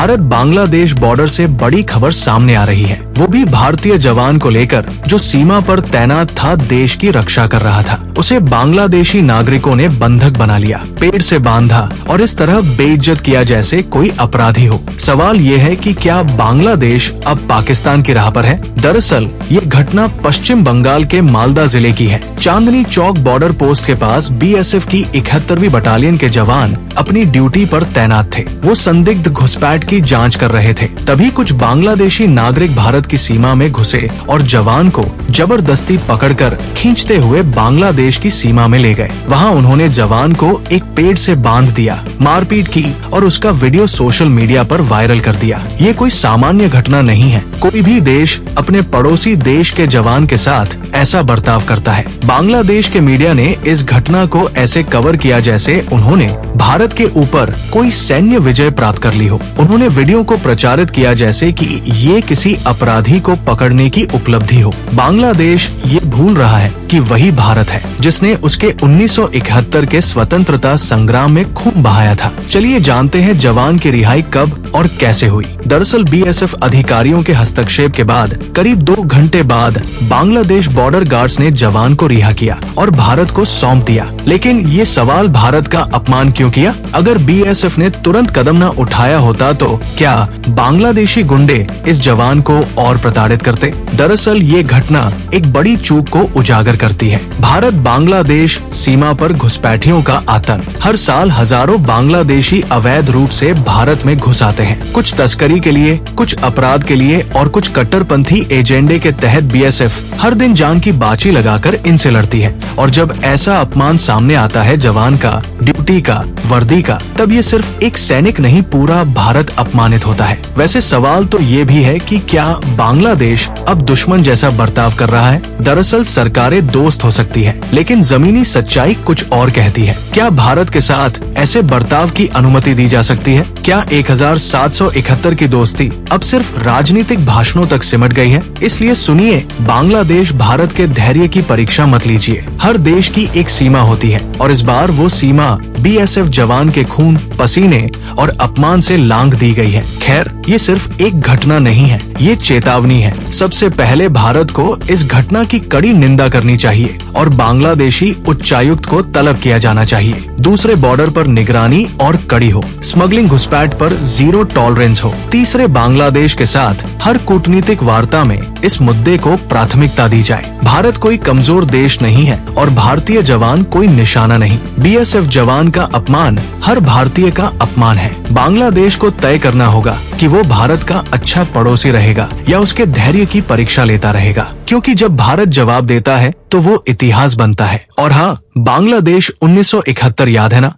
Bharat Bangladesh border से बड़ी खबर सामने आ रही है, वो भी भारतीय जवान को लेकर जो सीमा पर तैनात था, देश की रक्षा कर रहा था। उसे बांग्लादेशी नागरिकों ने बंधक बना लिया, पेड़ से बांधा और इस तरह बेइज्जत किया जैसे कोई अपराधी हो। सवाल ये है कि क्या बांग्लादेश अब पाकिस्तान की राह पर है? दरअसल ये घटना पश्चिम बंगाल के मालदा जिले की है। चांदनी चौक बॉर्डर पोस्ट के पास बीएसएफ की 71वीं बटालियन के जवान अपनी ड्यूटी पर तैनात थे। वो संदिग्ध घुसपैठ की जांच कर रहे थे, तभी कुछ बांग्लादेशी नागरिक भारत की सीमा में घुसे और जवान को जबरदस्ती पकड़कर खींचते हुए बांग्लादेश की सीमा में ले गए। वहां उन्होंने जवान को एक पेड़ से बांध दिया, मारपीट की और उसका वीडियो सोशल मीडिया पर वायरल कर दिया। ये कोई सामान्य घटना नहीं है। कोई भी देश अपने पड़ोसी देश के जवान के साथ ऐसा बर्ताव करता है। बांग्लादेश के मीडिया ने इस घटना को ऐसे कवर किया जैसे उन्होंने भारत के ऊपर कोई सैन्य विजय प्राप्त कर ली हो। उन्होंने वीडियो को प्रचारित किया जैसे कि ये किसी अपराधी को पकड़ने की उपलब्धि हो। बांग्लादेश ये भूल रहा है कि वही भारत है जिसने उसके 1971 के स्वतंत्रता संग्राम में खून बहाया था। चलिए जानते हैं जवान की रिहाई कब और कैसे हुई। दरअसल बीएसएफ अधिकारियों के हस्तक्षेप के बाद करीब 2 घंटे बाद बांग्लादेश बॉर्डर गार्ड्स ने जवान को रिहा किया और भारत को सौंप दिया। लेकिन ये सवाल भारत का अपमान क्यों किया? अगर बीएसएफ ने तुरंत कदम न उठाया होता तो क्या बांग्लादेशी गुंडे इस जवान को और प्रताड़ित करते? दरअसल ये घटना एक बड़ी चूक को उजागर करती है। भारत बांग्लादेश सीमा पर घुसपैठियों का आतंक। हर साल हजारों बांग्लादेशी अवैध रूप से भारत में घुस आते हैं, कुछ तस्करी के लिए, कुछ अपराध के लिए और कुछ कट्टरपंथी एजेंडे के तहत। बीएसएफ हर दिन जान की बाजी लगाकर इनसे लड़ती है और जब ऐसा अपमान सामने आता है जवान का, ड्यूटी का, वर्दी का, तब ये सिर्फ एक सैनिक नहीं, पूरा भारत अपमानित होता है। वैसे सवाल तो ये भी है कि क्या बांग्लादेश अब दुश्मन जैसा बर्ताव कर रहा है? दरअसल सरकारें दोस्त हो सकती है, लेकिन जमीनी सच्चाई कुछ और कहती है। क्या भारत के साथ ऐसे बर्ताव की अनुमति दी जा सकती है? क्या 1771 की दोस्ती अब सिर्फ राजनीतिक भाषणों तक सिमट गई है? इसलिए सुनिए, बांग्लादेश भारत के धैर्य की परीक्षा मत लीजिए। हर देश की एक सीमा होती है और इस बार वो सीमा बीएसएफ जवान के खून, पसीने और अपमान से लांघ दी गई है। खैर, ये सिर्फ एक घटना नहीं है, ये चेतावनी है। सबसे पहले भारत को इस घटना की कड़ी निंदा करनी चाहिए और बांग्लादेशी उच्चायुक्त को तलब किया जाना चाहिए। दूसरे, बॉर्डर पर निगरानी और कड़ी हो, स्मगलिंग घुसपैठ पर जीरो टॉलरेंस हो। तीसरे, बांग्लादेश के साथ हर कूटनीतिक वार्ता में इस मुद्दे को प्राथमिकता दी जाए। भारत कोई कमजोर देश नहीं है और भारतीय जवान कोई निशाना नहीं। बीएसएफ जवान का अपमान हर भारतीय का अपमान है। बांग्लादेश को तय करना होगा कि वो भारत का अच्छा पड़ोसी रहेगा या उसके धैर्य की परीक्षा लेता रहेगा, क्योंकि जब भारत जवाब देता है तो वो इतिहास बनता है। और हाँ, बांग्लादेश 1971 याद है ना?